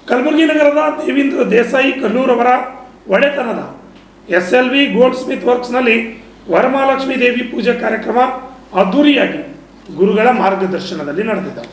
ಕಲಬುರಗಿ ನಗರದ ದೇವೇಂದ್ರ ದೇಸಾಯಿ ಕಲ್ಲೂರವರ ಒಡೆತನದ SLV gold Smith ವರ್ಕ್ಸ್ನಲ್ಲಿ Varamahalakshmi ದೇವಿ ಪೂಜೆ ಕಾರ್ಯಕ್ರಮ ಅದ್ದೂರಿಯಾಗಿ ಗುರುಗಳ ಮಾರ್ಗದರ್ಶನದಲ್ಲಿ ನಡೆದಿದೆ.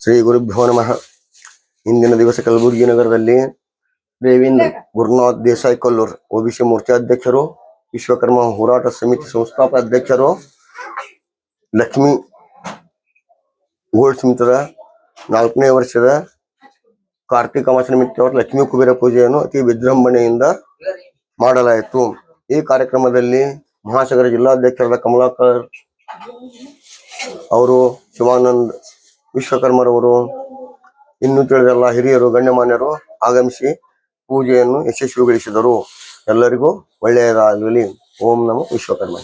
ಶ್ರೀ ಗುರುಭ್ಯೋ ನಮಃ. ಇಂದಿನ ದಿವಸ ಕಲಬುರಗಿ ನಗರದಲ್ಲಿ ದೇವೇಂದ್ರ ಗುರುನಾಥ್ ದೇಸಾಯಿ ಕಲ್ಲೂರ್ OBC ಮೋರ್ಚಾಧ್ಯಕ್ಷರು, ವಿಶ್ವಕರ್ಮ ಹೋರಾಟ ಸಮಿತಿ ಸಂಸ್ಥಾಪಕ ಅಧ್ಯಕ್ಷರು, ಲಕ್ಷ್ಮೀ ಗೋಲ್ಡ್ ಸ್ಮಿತದ 4ನೇ ವರ್ಷದ ಕಾರ್ತಿಕ ಮಾಸ ನಿಮಿತ್ತ ಲಕ್ಷ್ಮೀ ಕುಬೇರ ಪೂಜೆಯನ್ನು ಅತಿ ವಿಜೃಂಭಣೆಯಿಂದ ಮಾಡಲಾಯಿತು. ಈ ಕಾರ್ಯಕ್ರಮದಲ್ಲಿ ಮಹಾಸಾಗರ ಜಿಲ್ಲಾಧ್ಯಕ್ಷರಾದ ಕಮಲಾಕರ್ ಅವರು, ಶಿವಾನಂದ್ ವಿಶ್ವಕರ್ಮರವರು, ಇನ್ನು ತಿಳಿದೆಲ್ಲ ಹಿರಿಯರು ಗಣ್ಯಮಾನ್ಯರು ಆಗಮಿಸಿ ಪೂಜೆಯನ್ನು ಯಶಸ್ವಿಗೊಳಿಸಿದರು. ಎಲ್ಲರಿಗೂ ಒಳ್ಳೆಯದಾಗಲಿ. ಓಂ ನಮೋ ವಿಶ್ವಕರ್ಮ.